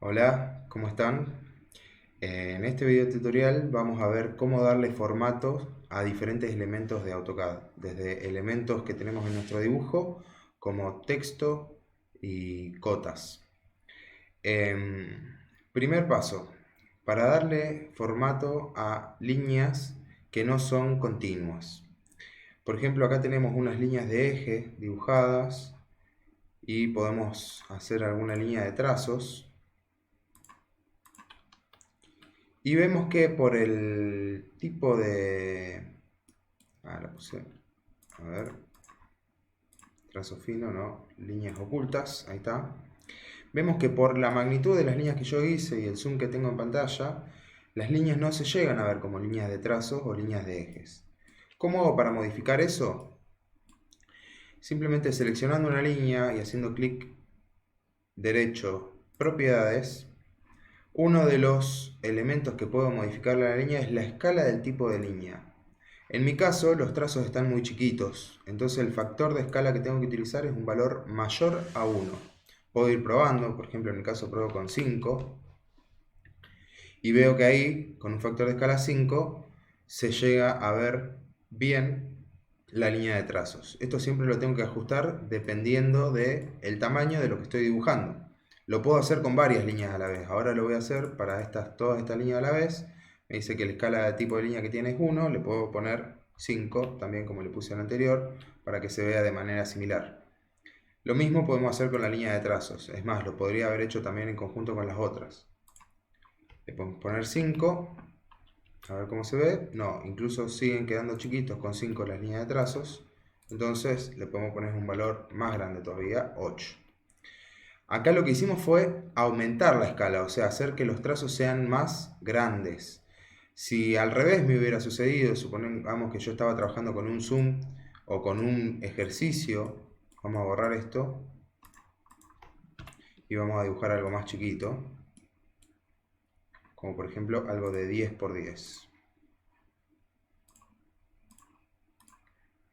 Hola, ¿cómo están? En este video tutorial vamos a ver cómo darle formatos a diferentes elementos de AutoCAD, desde elementos que tenemos en nuestro dibujo, como texto y cotas. Primer paso, para darle formato a líneas que no son continuas. Por ejemplo, acá tenemos unas líneas de eje dibujadas y podemos hacer alguna línea de trazos. Y vemos que por el tipo de... la puse. A ver. Trazo fino, no. Líneas ocultas. Ahí está. Vemos que por la magnitud de las líneas que yo hice y el zoom que tengo en pantalla, las líneas no se llegan a ver como líneas de trazos o líneas de ejes. ¿Cómo hago para modificar eso? Simplemente seleccionando una línea y haciendo clic derecho, propiedades. Uno de los elementos que puedo modificar la línea es la escala del tipo de línea. En mi caso, los trazos están muy chiquitos, entonces el factor de escala que tengo que utilizar es un valor mayor a 1. Puedo ir probando, por ejemplo en mi caso pruebo con 5 y veo que ahí, con un factor de escala 5, se llega a ver bien la línea de trazos. Esto siempre lo tengo que ajustar dependiendo del tamaño de lo que estoy dibujando. Lo puedo hacer con varias líneas a la vez. Ahora lo voy a hacer para todas estas líneas a la vez. Me dice que la escala de tipo de línea que tiene es 1. Le puedo poner 5, también como le puse en el anterior, para que se vea de manera similar. Lo mismo podemos hacer con la línea de trazos. Es más, lo podría haber hecho también en conjunto con las otras. Le podemos poner 5. A ver cómo se ve. No, incluso siguen quedando chiquitos con 5 las líneas de trazos. Entonces le podemos poner un valor más grande todavía, 8. Acá lo que hicimos fue aumentar la escala, o sea, hacer que los trazos sean más grandes. Si al revés me hubiera sucedido, supongamos que yo estaba trabajando con un zoom o con un ejercicio, vamos a borrar esto y vamos a dibujar algo más chiquito, como por ejemplo algo de 10 por 10.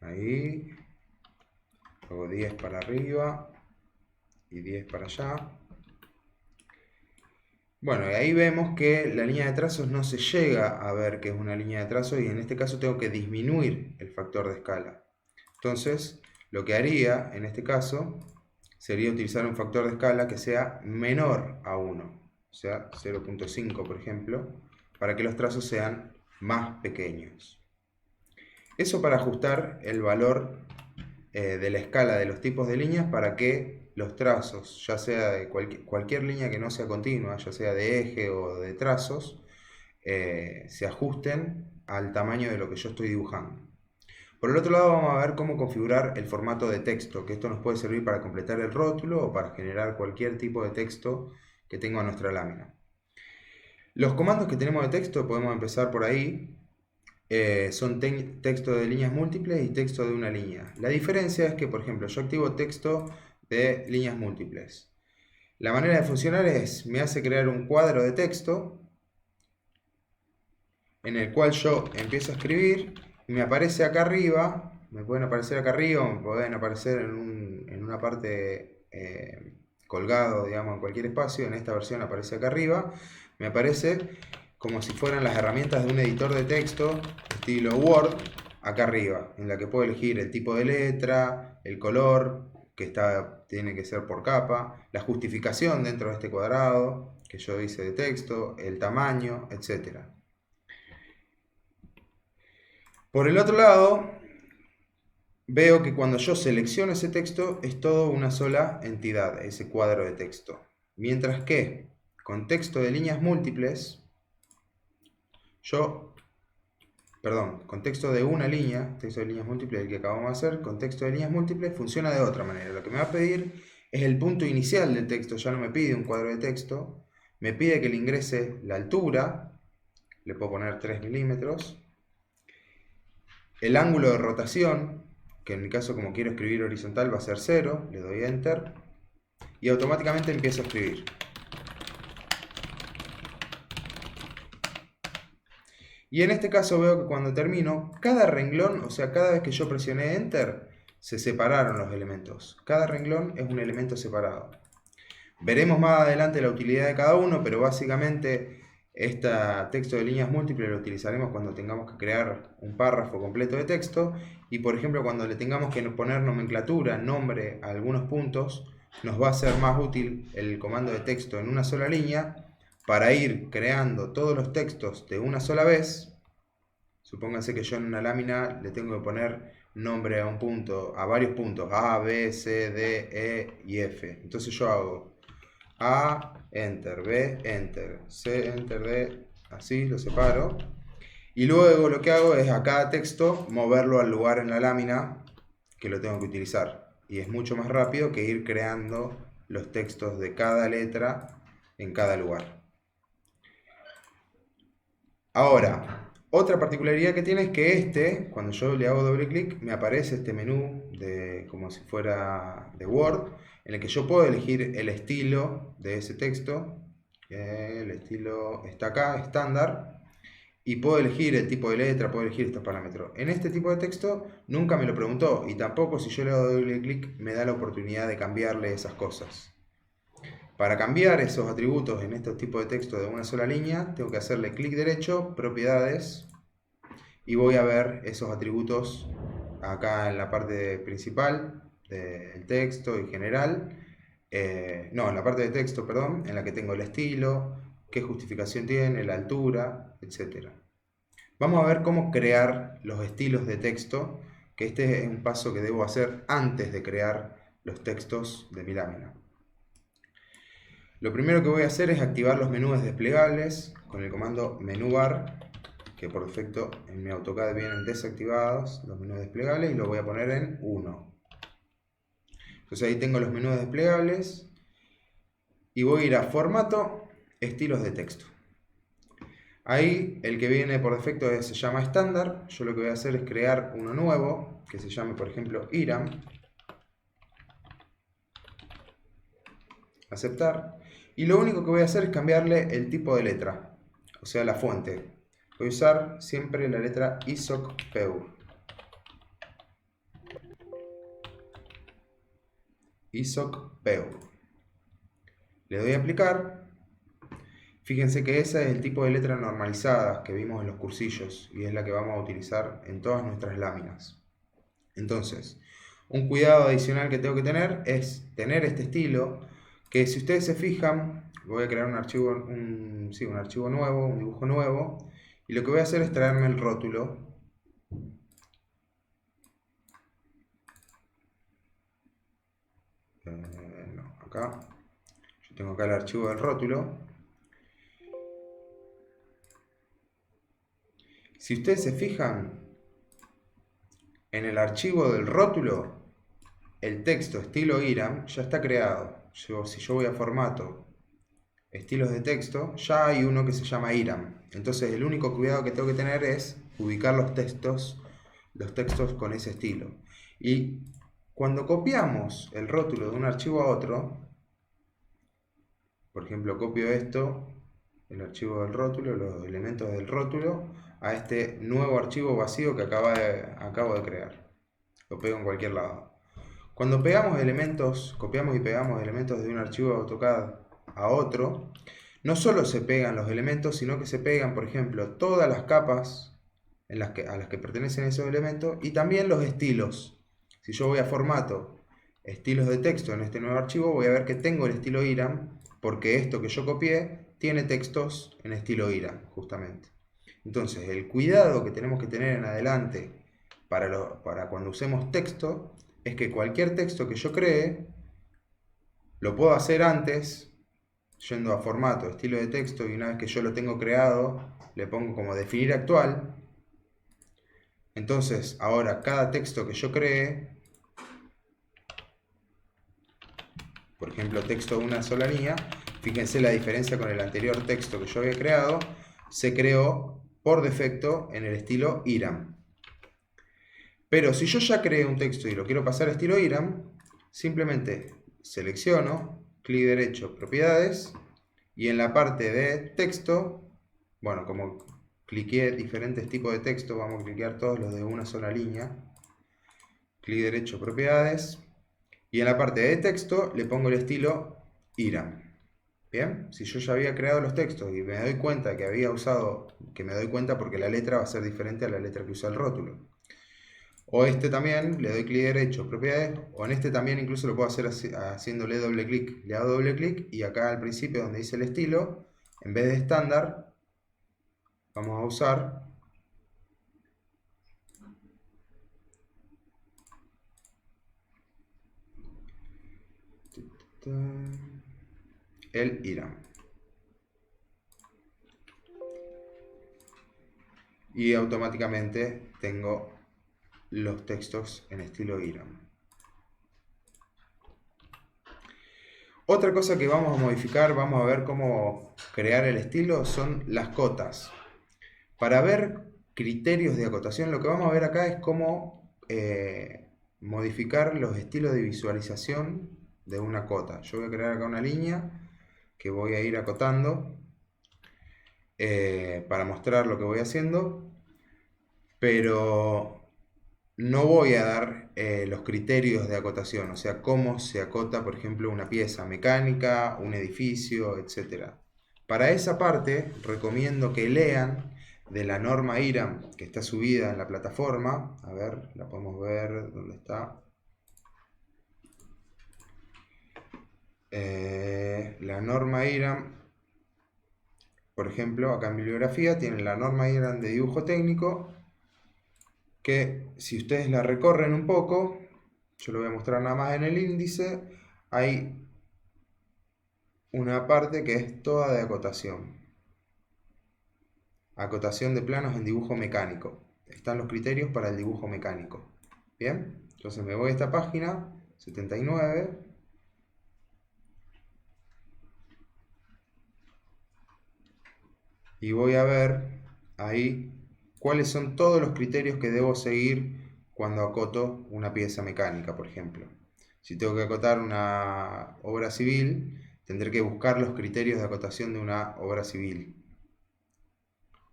Ahí, luego 10 para arriba y 10 para allá. Bueno, y ahí vemos que la línea de trazos no se llega a ver que es una línea de trazo y en este caso tengo que disminuir el factor de escala. Entonces, lo que haría en este caso sería utilizar un factor de escala que sea menor a 1, o sea, 0.5 por ejemplo, para que los trazos sean más pequeños. Eso para ajustar el valor de la escala de los tipos de líneas para que los trazos, ya sea de cualquier línea que no sea continua, ya sea de eje o de trazos, se ajusten al tamaño de lo que yo estoy dibujando. Por el otro lado vamos a ver cómo configurar el formato de texto, que esto nos puede servir para completar el rótulo o para generar cualquier tipo de texto que tenga nuestra lámina. Los comandos que tenemos de texto podemos empezar por ahí. Son texto de líneas múltiples y texto de una línea. La diferencia es que, por ejemplo, yo activo texto de líneas múltiples. La manera de funcionar es, me hace crear un cuadro de texto en el cual yo empiezo a escribir y me aparece acá arriba, me pueden aparecer acá arriba o me pueden aparecer en una parte colgado, digamos, en cualquier espacio. En esta versión aparece acá arriba, me aparece como si fueran las herramientas de un editor de texto estilo Word acá arriba, en la que puedo elegir el tipo de letra, el color que tiene que ser por capa, la justificación dentro de este cuadrado que yo hice de texto, el tamaño, etc. Por el otro lado, veo que cuando yo selecciono ese texto es todo una sola entidad, ese cuadro de texto. Mientras que con texto de líneas múltiples, con texto de una línea, texto de líneas múltiples, el que acabamos de hacer, con texto de líneas múltiples funciona de otra manera. Lo que me va a pedir es el punto inicial del texto, ya no me pide un cuadro de texto, me pide que le ingrese la altura, le puedo poner 3 milímetros, el ángulo de rotación, que en mi caso como quiero escribir horizontal va a ser 0, le doy Enter, y automáticamente empiezo a escribir. Y en este caso veo que cuando termino, cada renglón, o sea, cada vez que yo presioné Enter, se separaron los elementos. Cada renglón es un elemento separado. Veremos más adelante la utilidad de cada uno, pero básicamente este texto de líneas múltiples lo utilizaremos cuando tengamos que crear un párrafo completo de texto y, por ejemplo, cuando le tengamos que poner nomenclatura, nombre a algunos puntos, nos va a ser más útil el comando de texto en una sola línea para ir creando todos los textos de una sola vez. Supónganse que yo en una lámina le tengo que poner nombre a un punto, a varios puntos, A, B, C, D, E y F. Entonces yo hago A, Enter, B, Enter, C, Enter, D, así lo separo. Y luego lo que hago es a cada texto moverlo al lugar en la lámina que lo tengo que utilizar. Y es mucho más rápido que ir creando los textos de cada letra en cada lugar. Ahora, otra particularidad que tiene es que cuando yo le hago doble clic, me aparece este menú como si fuera de Word, en el que yo puedo elegir el estilo de ese texto. El estilo está acá, estándar, y puedo elegir el tipo de letra, puedo elegir estos parámetros. En este tipo de texto nunca me lo preguntó, y tampoco si yo le hago doble clic me da la oportunidad de cambiarle esas cosas. Para cambiar esos atributos en estos tipos de texto de una sola línea, tengo que hacerle clic derecho, propiedades, y voy a ver esos atributos acá en la parte principal del texto y general. No, en la parte de texto, perdón, en la que tengo el estilo, qué justificación tiene, la altura, etc. Vamos a ver cómo crear los estilos de texto, que este es un paso que debo hacer antes de crear los textos de mi lámina. Lo primero que voy a hacer es activar los menús desplegables con el comando menúbar, que por defecto en mi AutoCAD vienen desactivados los menús desplegables, y lo voy a poner en 1. Entonces ahí tengo los menús desplegables y voy a ir a formato, estilos de texto. Ahí el que viene por defecto se llama estándar. Yo lo que voy a hacer es crear uno nuevo que se llame, por ejemplo, IRAM. Aceptar. Y lo único que voy a hacer es cambiarle el tipo de letra, o sea, la fuente. Voy a usar siempre la letra ISOCPEUR. ISOCPEUR. Le doy a aplicar. Fíjense que ese es el tipo de letra normalizada que vimos en los cursillos y es la que vamos a utilizar en todas nuestras láminas. Entonces, un cuidado adicional que tengo que tener es tener este estilo, que si ustedes se fijan, voy a crear un archivo, un archivo nuevo, un dibujo nuevo, y lo que voy a hacer es traerme el rótulo. No, acá. Yo tengo acá el archivo del rótulo. Si ustedes se fijan, en el archivo del rótulo, el texto estilo IRAM ya está creado. Si yo voy a formato, estilos de texto, ya hay uno que se llama IRAM. Entonces el único cuidado que tengo que tener es ubicar los textos con ese estilo. Y cuando copiamos el rótulo de un archivo a otro, por ejemplo, copio esto, el archivo del rótulo, los elementos del rótulo, a este nuevo archivo vacío que acabo de crear. Lo pego en cualquier lado. Cuando pegamos elementos, copiamos y pegamos elementos de un archivo de AutoCAD a otro, no solo se pegan los elementos, sino que se pegan, por ejemplo, todas las capas a las que pertenecen esos elementos y también los estilos. Si yo voy a formato, estilos de texto en este nuevo archivo, voy a ver que tengo el estilo IRAM, porque esto que yo copié tiene textos en estilo IRAM, justamente. Entonces, el cuidado que tenemos que tener en adelante para cuando usemos texto es que cualquier texto que yo cree lo puedo hacer antes yendo a formato, estilo de texto, y una vez que yo lo tengo creado le pongo como definir actual. Entonces ahora cada texto que yo cree, por ejemplo texto de una sola línea, fíjense la diferencia con el anterior texto que yo había creado, se creó por defecto en el estilo IRAM. Pero si yo ya creé un texto y lo quiero pasar a estilo IRAM, simplemente selecciono, clic derecho, propiedades, y en la parte de texto, bueno, como cliqué diferentes tipos de texto, vamos a cliquear todos los de una sola línea, clic derecho, propiedades, y en la parte de texto le pongo el estilo IRAM. Bien, si yo ya había creado los textos y me doy cuenta que había usado, que me doy cuenta porque la letra va a ser diferente a la letra que usa el rótulo. O este también, le doy clic derecho, propiedades, o en este también incluso lo puedo hacer haciéndole doble clic. Le hago doble clic y acá al principio donde dice el estilo, en vez de estándar, vamos a usar el IRAM. Y automáticamente tengo los textos en estilo IRAM. Otra cosa que vamos a modificar, vamos a ver cómo crear el estilo, son las cotas. Para ver criterios de acotación, lo que vamos a ver acá es cómo modificar los estilos de visualización de una cota. Yo voy a crear acá una línea que voy a ir acotando para mostrar lo que voy haciendo, pero no voy a dar los criterios de acotación, o sea, cómo se acota, por ejemplo, una pieza mecánica, un edificio, etc. Para esa parte, recomiendo que lean de la norma IRAM que está subida en la plataforma. A ver, la podemos ver, ¿dónde está? La norma IRAM, por ejemplo, acá en bibliografía tienen la norma IRAM de dibujo técnico, que si ustedes la recorren un poco, yo lo voy a mostrar nada más en el índice, hay una parte que es toda de acotación. Acotación de planos en dibujo mecánico. Están los criterios para el dibujo mecánico. Bien, entonces me voy a esta página, 79. Y voy a ver ahí cuáles son todos los criterios que debo seguir cuando acoto una pieza mecánica, por ejemplo. Si tengo que acotar una obra civil, tendré que buscar los criterios de acotación de una obra civil.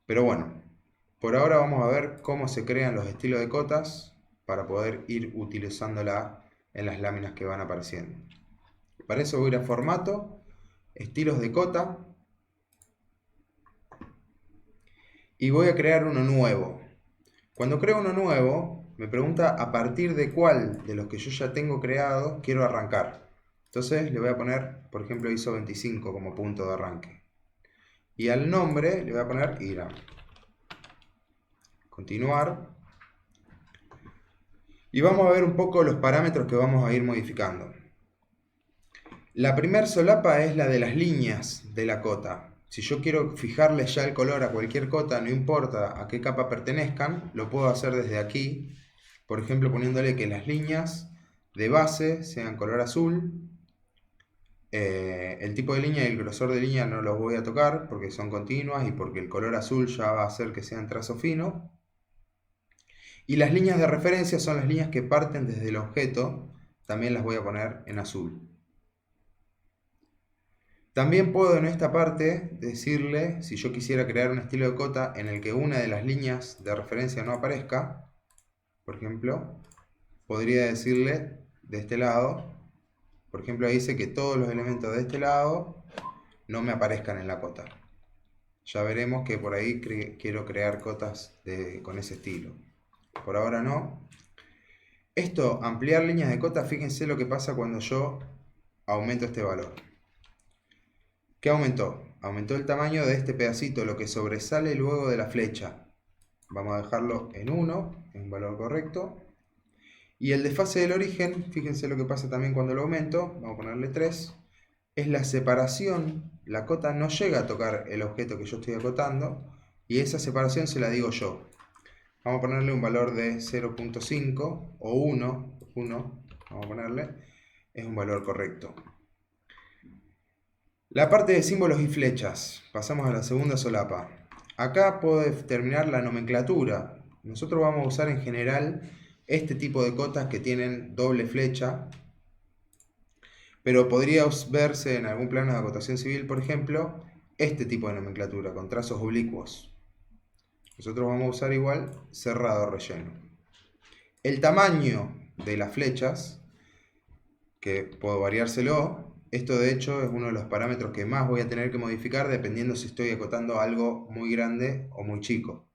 Pero bueno, por ahora vamos a ver cómo se crean los estilos de cotas para poder ir utilizándola en las láminas que van apareciendo. Para eso voy a ir a formato, estilos de cota, y voy a crear uno nuevo. Cuando creo uno nuevo, me pregunta a partir de cuál de los que yo ya tengo creado quiero arrancar. Entonces le voy a poner, por ejemplo, ISO 25 como punto de arranque. Y al nombre le voy a poner IRAM. Continuar. Y vamos a ver un poco los parámetros que vamos a ir modificando. La primer solapa es la de las líneas de la cota. Si yo quiero fijarle ya el color a cualquier cota, no importa a qué capa pertenezcan, lo puedo hacer desde aquí. Por ejemplo, poniéndole que las líneas de base sean color azul. El tipo de línea y el grosor de línea no los voy a tocar porque son continuas y porque el color azul ya va a hacer que sean trazo fino. Y las líneas de referencia son las líneas que parten desde el objeto. También las voy a poner en azul. También puedo en esta parte decirle, si yo quisiera crear un estilo de cota en el que una de las líneas de referencia no aparezca, por ejemplo, podría decirle de este lado, por ejemplo, ahí dice que todos los elementos de este lado no me aparezcan en la cota. Ya veremos que por ahí quiero crear cotas con ese estilo. Por ahora no. Esto, ampliar líneas de cota, fíjense lo que pasa cuando yo aumento este valor. ¿Qué aumentó? Aumentó el tamaño de este pedacito, lo que sobresale luego de la flecha. Vamos a dejarlo en 1, en un valor correcto. Y el desfase del origen, fíjense lo que pasa también cuando lo aumento, vamos a ponerle 3, es la separación. La cota no llega a tocar el objeto que yo estoy acotando y esa separación se la digo yo. Vamos a ponerle un valor de 0.5 o 1, vamos a ponerle, es un valor correcto. La parte de símbolos y flechas, pasamos a la segunda solapa. Acá puedo determinar la nomenclatura. Nosotros vamos a usar en general este tipo de cotas que tienen doble flecha, pero podría verse en algún plano de acotación civil, por ejemplo, este tipo de nomenclatura con trazos oblicuos. Nosotros vamos a usar igual cerrado relleno. El tamaño de las flechas, que puedo variárselo, Esto de hecho es uno de los parámetros que más voy a tener que modificar dependiendo si estoy acotando algo muy grande o muy chico.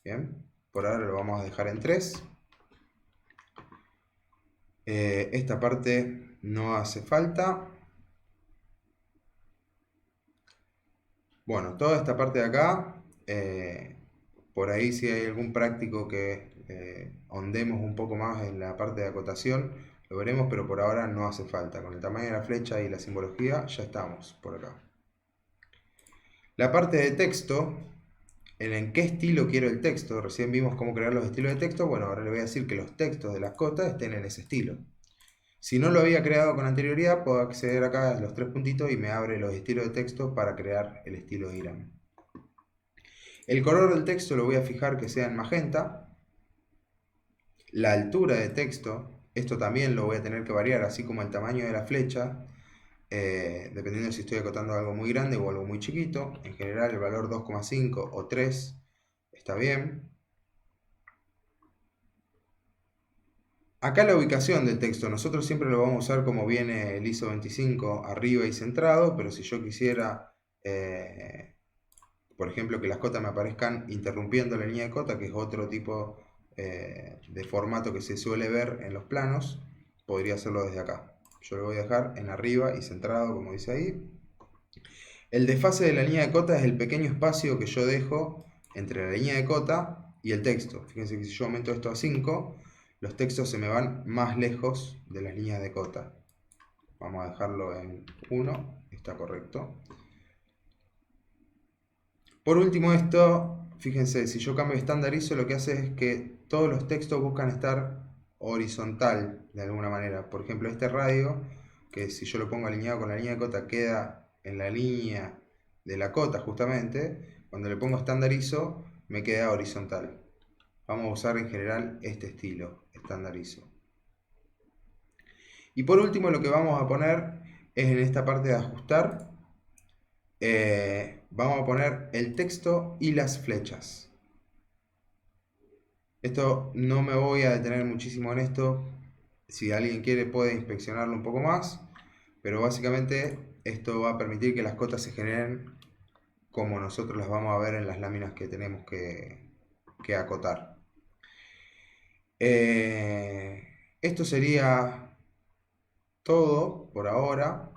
Bien, por ahora lo vamos a dejar en 3. Esta parte no hace falta. Bueno, toda esta parte de acá, por ahí si hay algún práctico que ondemos un poco más en la parte de acotación, lo veremos, pero por ahora no hace falta. Con el tamaño de la flecha y la simbología ya estamos por acá. La parte de texto, en qué estilo quiero el texto. Recién vimos cómo crear los estilos de texto. Bueno, ahora le voy a decir que los textos de las cotas estén en ese estilo. Si no lo había creado con anterioridad, puedo acceder acá a los 3 puntitos y me abre los estilos de texto para crear el estilo de Iram. El color del texto lo voy a fijar que sea en magenta. La altura de texto, esto también lo voy a tener que variar, así como el tamaño de la flecha, dependiendo si estoy acotando algo muy grande o algo muy chiquito. En general el valor 2,5 o 3 está bien. Acá la ubicación del texto, nosotros siempre lo vamos a usar como viene el ISO 25 arriba y centrado, pero si yo quisiera, por ejemplo, que las cotas me aparezcan interrumpiendo la línea de cota, que es otro tipo de formato que se suele ver en los planos, podría hacerlo desde acá. Yo lo voy a dejar en arriba y centrado, como dice ahí. El desfase de la línea de cota es el pequeño espacio que yo dejo entre la línea de cota y el texto. Fíjense que si yo aumento esto a 5, los textos se me van más lejos de las líneas de cota. Vamos a dejarlo en 1, está correcto. Por último esto, fíjense, si yo cambio estándar ISO, lo que hace es que todos los textos buscan estar horizontal de alguna manera. Por ejemplo, este radio, que si yo lo pongo alineado con la línea de cota, queda en la línea de la cota justamente. Cuando le pongo estándar ISO, me queda horizontal. Vamos a usar en general este estilo, estándar ISO. Y por último, lo que vamos a poner es en esta parte de ajustar. Vamos a poner el texto y las flechas. Esto no me voy a detener muchísimo en esto. Si alguien quiere puede inspeccionarlo un poco más. Pero básicamente esto va a permitir que las cotas se generen como nosotros las vamos a ver en las láminas que tenemos que acotar. Esto sería todo por ahora.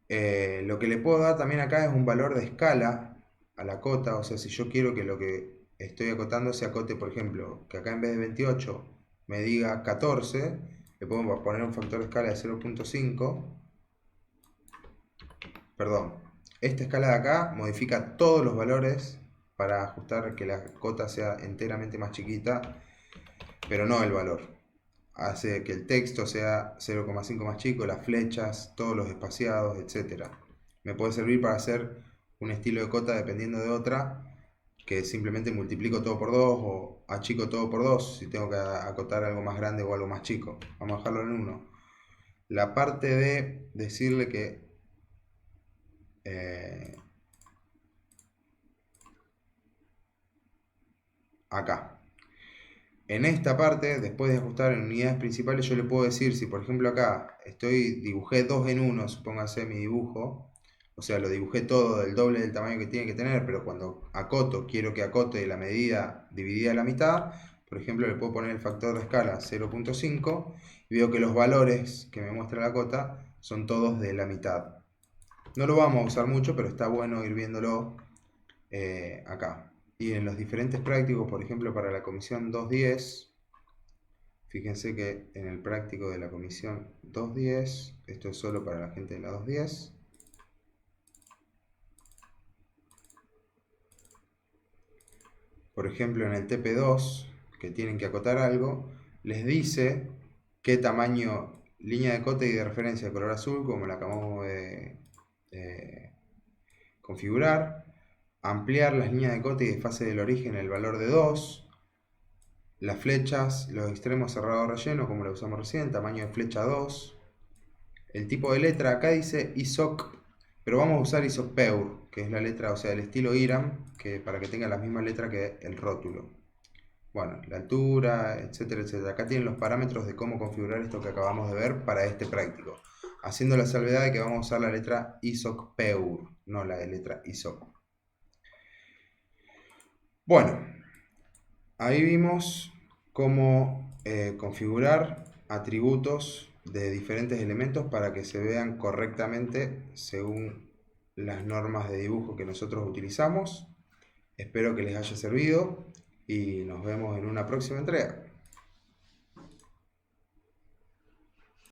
Lo que le puedo dar también acá es un valor de escala a la cota. O sea, si yo quiero que lo que estoy acotando se acote, por ejemplo, que acá en vez de 28 me diga 14, le puedo poner un factor de escala de 0.5. Perdón, esta escala de acá modifica todos los valores para ajustar que la cota sea enteramente más chiquita, pero no el valor. Hace que el texto sea 0,5 más chico, las flechas, todos los espaciados, etc. Me puede servir para hacer un estilo de cota dependiendo de otra, que simplemente multiplico todo por 2 o achico todo por 2 si tengo que acotar algo más grande o algo más chico. Vamos a dejarlo en 1. La parte de decirle que acá. En esta parte, después de ajustar en unidades principales, yo le puedo decir, si por ejemplo acá dibujé 2 en 1, supóngase mi dibujo, o sea, lo dibujé todo del doble del tamaño que tiene que tener, pero cuando acoto, quiero que acote la medida dividida a la mitad, por ejemplo, le puedo poner el factor de escala 0.5 y veo que los valores que me muestra la cota son todos de la mitad. No lo vamos a usar mucho, pero está bueno ir viéndolo acá. Y en los diferentes prácticos, por ejemplo, para la comisión 210, fíjense que en el práctico de la comisión 210, esto es solo para la gente de la 210, por ejemplo en el TP2, que tienen que acotar algo, les dice qué tamaño, línea de cota y de referencia de color azul, como la acabamos de configurar, ampliar las líneas de cota y de fase del origen el valor de 2, las flechas, los extremos cerrado relleno, como lo usamos recién, tamaño de flecha 2. El tipo de letra, acá dice ISOC, pero vamos a usar ISOPEUR, que es la letra, o sea, el estilo IRAM, que para que tenga la misma letra que el rótulo. Bueno, la altura, etcétera, etcétera. Acá tienen los parámetros de cómo configurar esto que acabamos de ver para este práctico. haciendo la salvedad de que vamos a usar la letra ISOCPEUR, no la letra ISOC. Bueno, ahí vimos cómo configurar atributos de diferentes elementos para que se vean correctamente según las normas de dibujo que nosotros utilizamos. Espero que les haya servido y nos vemos en una próxima entrega.